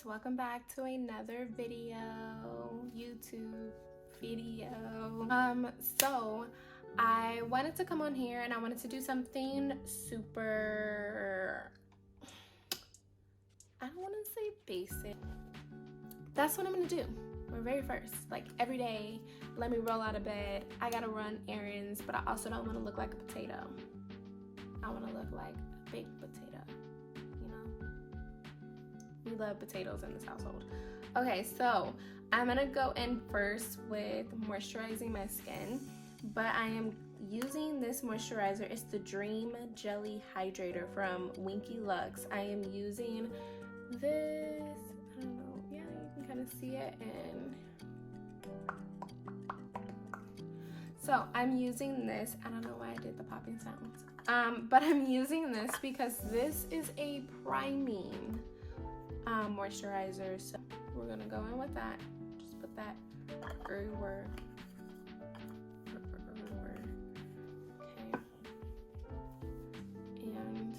guys, welcome back to another YouTube video. So I wanted to come on here and I wanted to do something super, I don't want to say basic. That's what I'm gonna do. Very first, like every day, let me roll out of bed. I gotta run errands, but I also don't want to look like a potato. I want to look like a baked potato. We love potatoes in this household. Okay, so I'm gonna go in first with moisturizing my skin, but I am using this moisturizer. It's the Dream Jelly Hydrator from Winky Lux. I am using this, I don't know, yeah, you can kind of see it. And so I'm using this, I don't know why I did the popping sounds, but I'm using this because this is a priming moisturizer, so we're gonna go in with that. Just put that everywhere. Okay, and I'm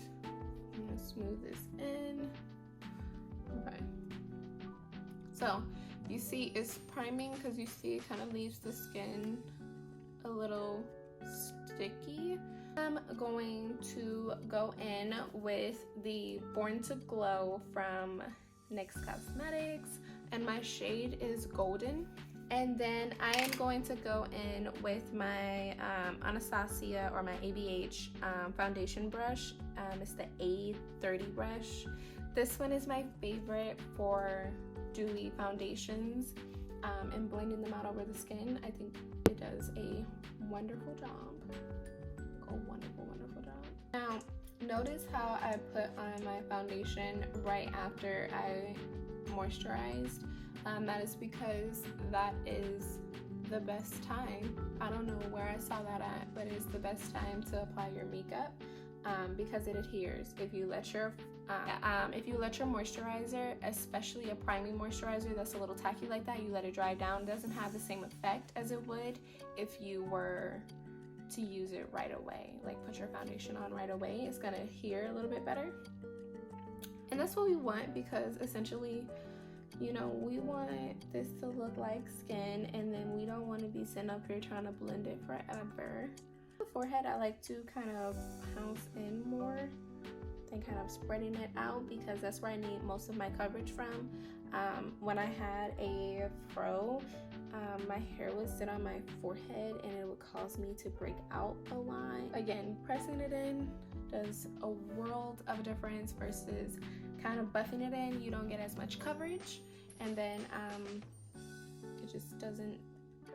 gonna smooth this in. Okay, so you see it's priming because you see it kind of leaves the skin a little sticky. I'm going to go in with the Born to Glow from NYX Cosmetics, and my shade is Golden. And then I am going to go in with my Anastasia or my ABH foundation brush. It's the A30 brush. This one is my favorite for dewy foundations and blending them out over the skin. I think it does a wonderful job. Wonderful job. Now, notice how I put on my foundation right after I moisturized. That is because that is the best time. I don't know where I saw that at, but it's the best time to apply your makeup because it adheres. If you let your moisturizer, especially a priming moisturizer that's a little tacky like that, you let it dry down, it doesn't have the same effect as it would if you were to use it right away. Like put your foundation on right away, it's gonna adhere a little bit better. And that's what we want, because essentially, you know, we want this to look like skin, and then we don't want to be sitting up here trying to blend it forever. The forehead, I like to kind of pounce in more than kind of spreading it out, because that's where I need most of my coverage from. When I had a fro, my hair would sit on my forehead and it would cause me to break out a line. Again, pressing it in does a world of a difference versus kind of buffing it in. You don't get as much coverage, and then it just doesn't,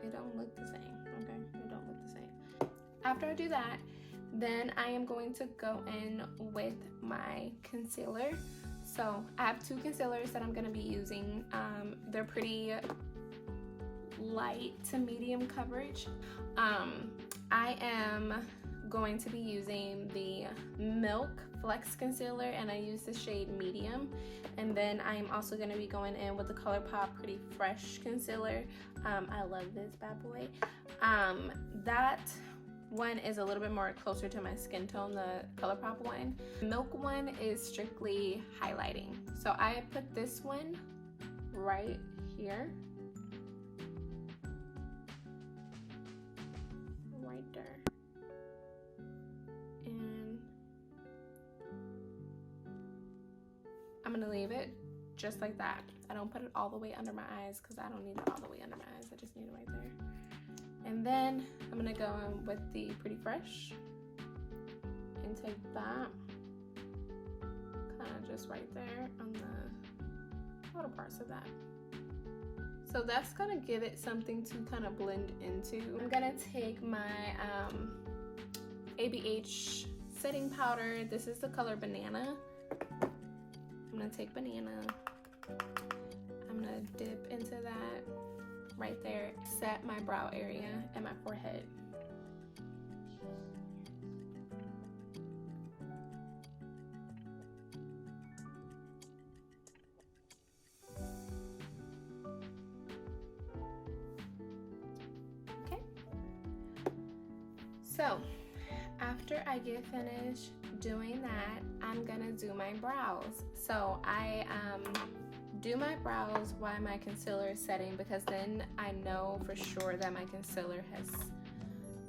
it don't look the same, okay? It don't look the same. After I do that, then I am going to go in with my concealer. So I have two concealers that I'm going to be using. They're pretty light to medium coverage. I am going to be using the Milk Flex Concealer, and I use the shade Medium. And then I am also going to be going in with the ColourPop Pretty Fresh Concealer. I love this bad boy. That one is a little bit more closer to my skin tone, the ColourPop one. The Milk one is strictly highlighting. So I put this one right here. Right there. And I'm gonna leave it just like that. I don't put it all the way under my eyes because I don't need it all the way under my eyes. I just need it right there. And then I'm gonna go in with the Pretty Fresh and take that kind of just right there on the outer parts of that. So that's gonna give it something to kind of blend into. I'm gonna take my ABH setting powder. This is the color Banana. I'm gonna take Banana. I'm gonna dip into that right there, set my brow area and my forehead. Okay. So after I get finished doing that, I'm gonna do my brows. So I do my brows while my concealer is setting, because then I know for sure that my concealer has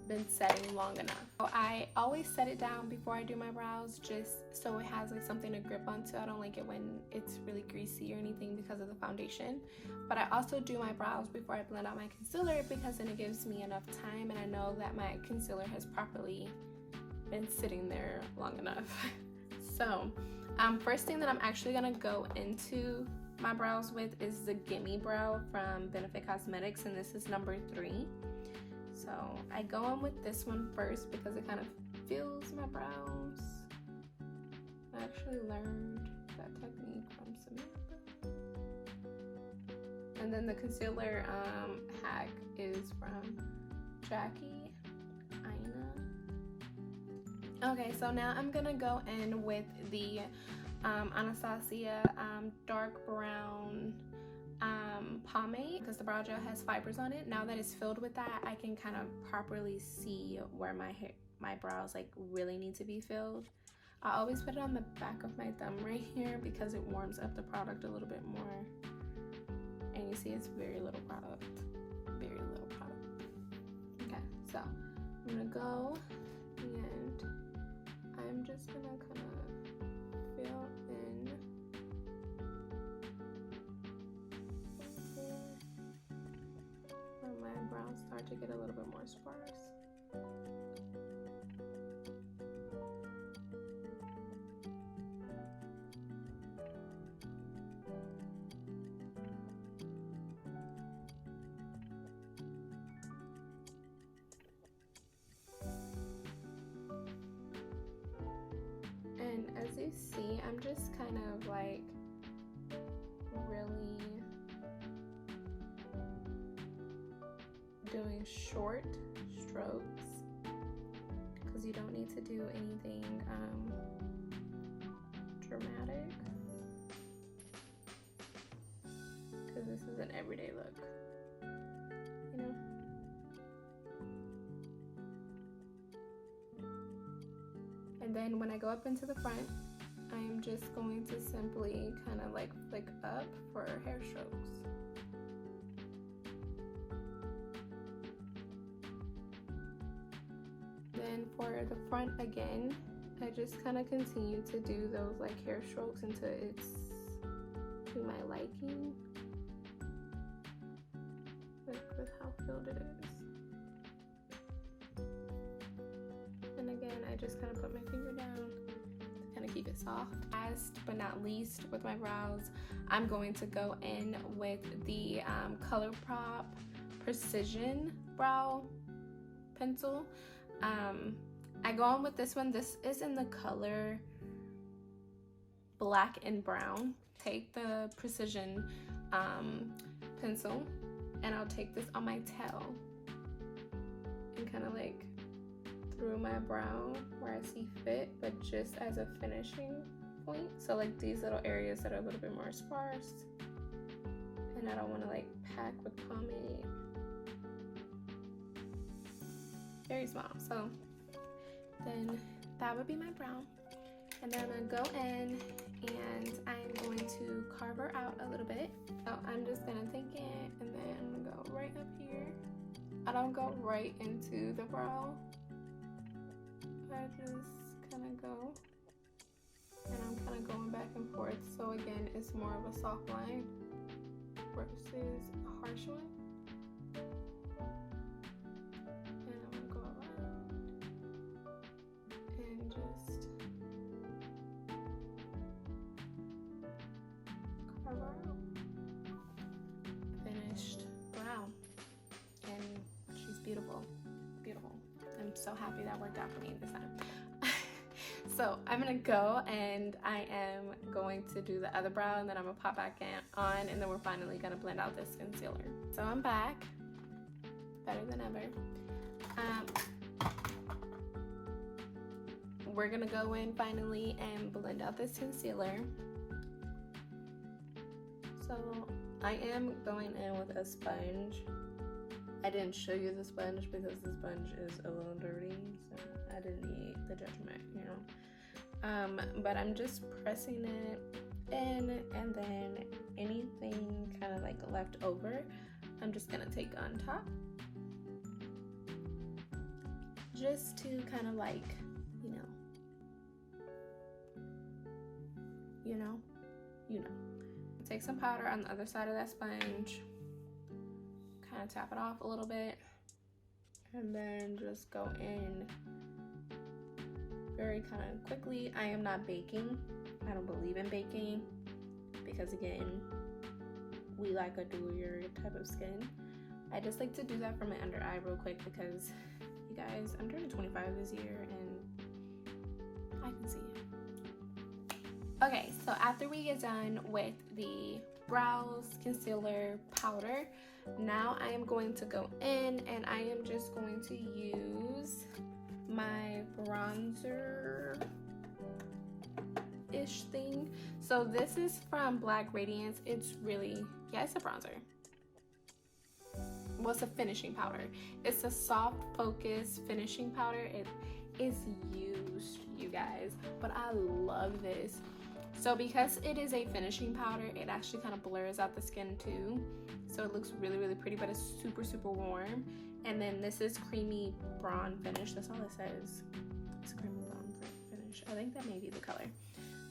been setting long enough. So I always set it down before I do my brows, just so it has like something to grip onto. I don't like it when it's really greasy or anything because of the foundation. But I also do my brows before I blend out my concealer, because then it gives me enough time and I know that my concealer has properly been sitting there long enough. So first thing that I'm actually gonna go into my brows with is the Gimme Brow from Benefit Cosmetics, and this is number 3. So I go in with this one first because it kind of fills my brows. I actually learned that technique from Samantha. And then the concealer hack is from Jackie Aina. Okay, so now I'm gonna go in with the Anastasia dark brown pomade, because the brow gel has fibers on it. Now that it's filled with that, I can kind of properly see where my brows like really need to be filled. I always put it on the back of my thumb right here because it warms up the product a little bit more. And you see it's very little product. Very little product. Okay, so I'm gonna go and I'm just gonna kind of fill in where my brows start to get a little bit more sparse. And as you see, I'm just kind of like really doing short strokes, because you don't need to do anything dramatic, because this is an everyday look, you know. And then when I go up into the front, I'm just going to simply kind of like flick up for hair strokes. Then for the front again, I just kind of continue to do those like hair strokes until it's to my liking, like with how filled it is. And again, I just kind of put my finger down to kind of keep it soft. Last but not least, with my brows, I'm going to go in with the ColourPop Precision Brow Pencil. I go on with this one. This is in the color black and brown. Take the Precision pencil and I'll take this on my tail and kind of like through my brow where I see fit, but just as a finishing point. So like these little areas that are a little bit more sparse, and I don't want to like pack with pomade. Very small. So then that would be my brow, and then I'm gonna go in and I'm going to carve her out a little bit. So I'm just gonna take it and then I'm gonna go right up here. I don't go right into the brow, I just kind of go, and I'm kind of going back and forth. So again, it's more of a soft line versus a harsh one. And I'm gonna go around and just carve out. Finished brow, and she's beautiful, beautiful. I'm so happy that worked out for me this time. So I'm gonna go and I am going to do the other brow, and then I'm gonna pop back on, and then we're finally gonna blend out this concealer. So I'm back, better than ever. We're gonna go in finally and blend out this concealer. So I am going in with a sponge. I didn't show you the sponge because the sponge is a little dirty, so I didn't need the judgment, you know. But I'm just pressing it in, and then any like left over, I'm just gonna take on top, just to kind of like, you know. Take some powder on the other side of that sponge, kind of tap it off a little bit, and then just go in very kind of quickly. I am not baking. I don't believe in baking because, again, we like a dewier type of skin. I just like to do that for my under eye real quick because, you guys, I'm turning 25 this year and I can see it. Okay, so after we get done with the brows, concealer, powder, now I am going to go in and I am just going to use my bronzer-ish thing. So this is from Black Radiance. It's really, yeah, it's a bronzer. Well, it's a finishing powder. It's a soft focus finishing powder. It is used, you guys, but I love this. So because it is a finishing powder, it actually kind of blurs out the skin too. So it looks really, really pretty, but it's super, super warm. And then this is creamy bronze finish. That's all it says. It's creamy bronze finish. I think that may be the color.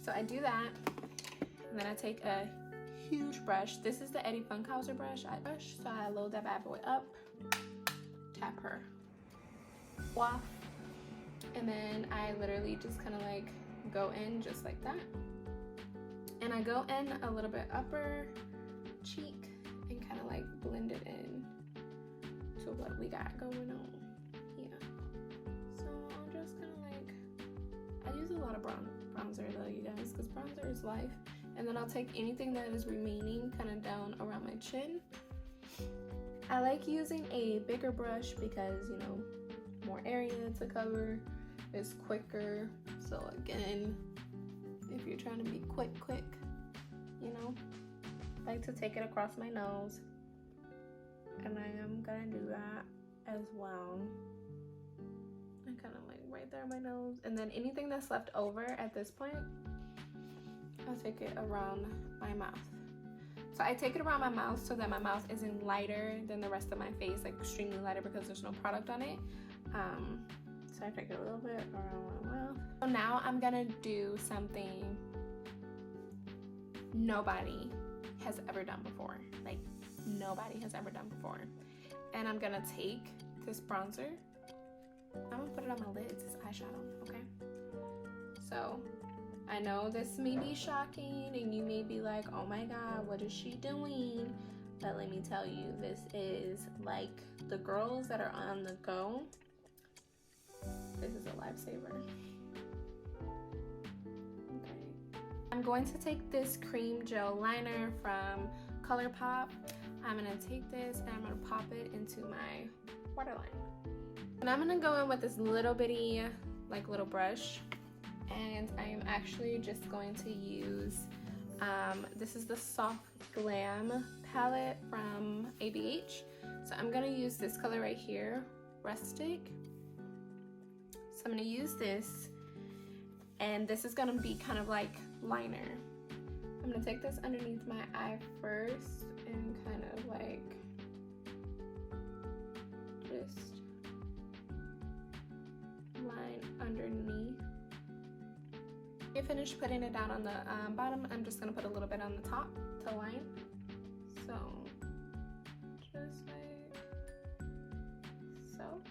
So I do that, and then I take a huge brush. This is the Eddie Funkhauser brush. So I load that bad boy up, tap her off, and then I literally just kind of like go in just like that. And I go in a little bit upper cheek and kind of like blend it in to what we got going on. Yeah. So I'm just kind of like, I use a lot of bronzer though, you guys, because bronzer is life. And then I'll take anything that is remaining kind of down around my chin. I like using a bigger brush because, you know, more area to cover, it's quicker. So again, if you're trying to be quick, you know, I like to take it across my nose, and I am gonna do that as well. I kind of like right there on my nose, and then anything that's left over at this point, I'll take it around my mouth. So I take it around my mouth so that my mouth isn't lighter than the rest of my face, like extremely lighter because there's no product on it. So I take it a little bit around my mouth. So now I'm gonna do something nobody has ever done before. Like, nobody has ever done before. And I'm gonna take this bronzer. I'm gonna put it on my lids as eyeshadow, okay? So I know this may be shocking and you may be like, oh my god, what is she doing? But let me tell you, this is like the girls that are on the go. This is a lifesaver. Okay. I'm going to take this cream gel liner from ColourPop. I'm gonna take this and I'm gonna pop it into my waterline. And I'm gonna go in with this little bitty, like little brush. And I am actually just going to use, this is the Soft Glam palette from ABH. So I'm gonna use this color right here, Rustic. So I'm gonna use this, and this is gonna be kind of like liner. I'm gonna take this underneath my eye first and kind of like just line underneath. When you finish putting it down on the bottom, I'm just gonna put a little bit on the top to line. So just like so.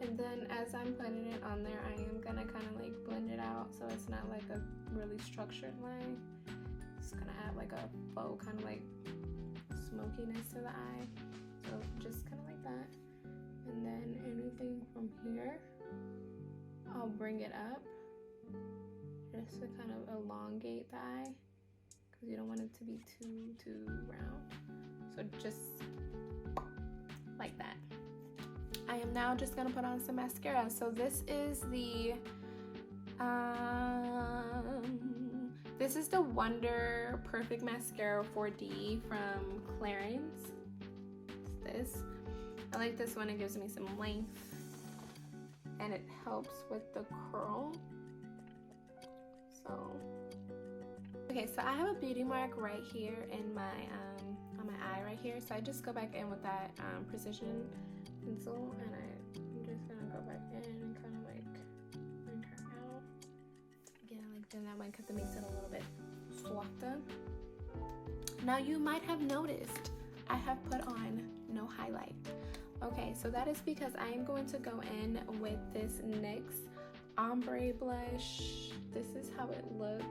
And then as I'm putting it on there, I am gonna kind of like blend it out so it's not like a really structured line. It's gonna add like a faux kind of like smokiness to the eye. So just kind of like that. And then anything from here, I'll bring it up just to kind of elongate the eye because you don't want it to be too round. So just like that. I am now just gonna put on some mascara. So this is the Wonder Perfect Mascara 4D from Clarins. It's this. I like this one. It gives me some length and it helps with the curl. So Okay, so I have a beauty mark right here in my on my eye right here. So I just go back in with that precision pencil, and I'm just gonna go back in and kind of like bring her out. Again, I like doing that one because it makes it a little bit softer. Now you might have noticed I have put on no highlight. Okay, so that is because I am going to go in with this NYX ombre blush. This is how it looks.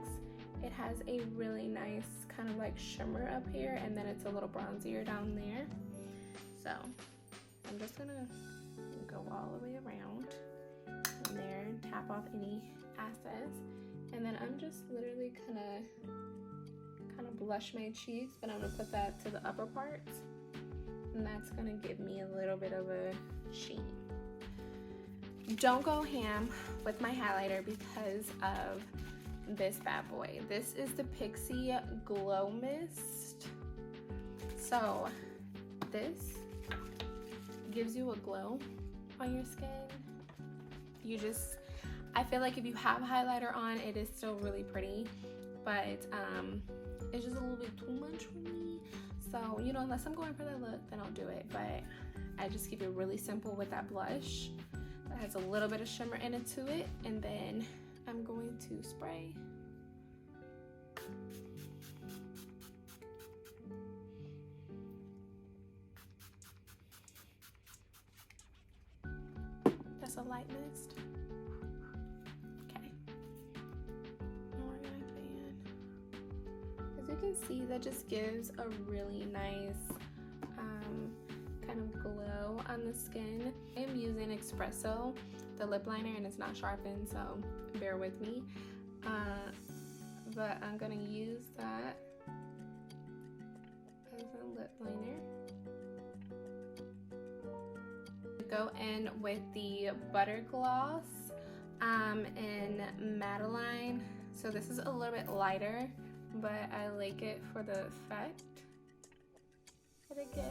It has a really nice kind of like shimmer up here, and then it's a little bronzier down there. So I'm just gonna go all the way around in there and tap off any excess, and then I'm just literally kind of blush my cheeks, but I'm gonna put that to the upper parts, and that's gonna give me a little bit of a sheen. Don't go ham with my highlighter because of this bad boy. This is the Pixie Glow Mist. So this gives you a glow on your skin. I feel like if you have highlighter on, it is still really pretty, but it's just a little bit too much for me. So, you know, unless I'm going for that look, then I'll do it. But I just keep it really simple with that blush that has a little bit of shimmer in it to it. And then I'm going to spray. That's a light mist. Okay. And we're gonna fan. As you can see, that just gives a really nice kind of glow on the skin. I am using Espresso, the lip liner, and it's not sharpened, so bear with me. But I'm gonna use that as a lip liner. Go in with the Butter Gloss in Madeline. So this is a little bit lighter, but I like it for the effect that it gives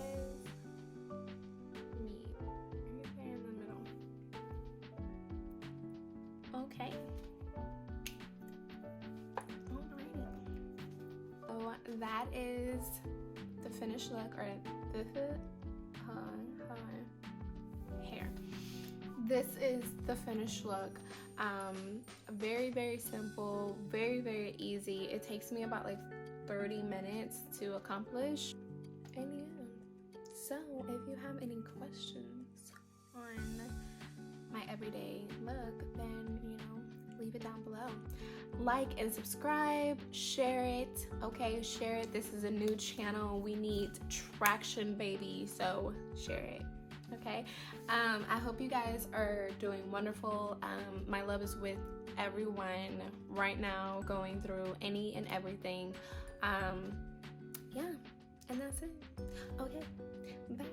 me right there in the middle. Okay. Alrighty. So that is the finished look, or hair. This is the finished look. Very, very simple, very, very easy. It takes me about like 30 minutes to accomplish. And yeah, so if you have any questions on my everyday look, then, you know, leave it down below. Like and subscribe, share it, okay? Share it. This is a new channel. We need traction, baby, so share it. Okay, I hope you guys are doing wonderful. My love is with everyone right now going through any and everything. Yeah, and that's it. Okay, bye.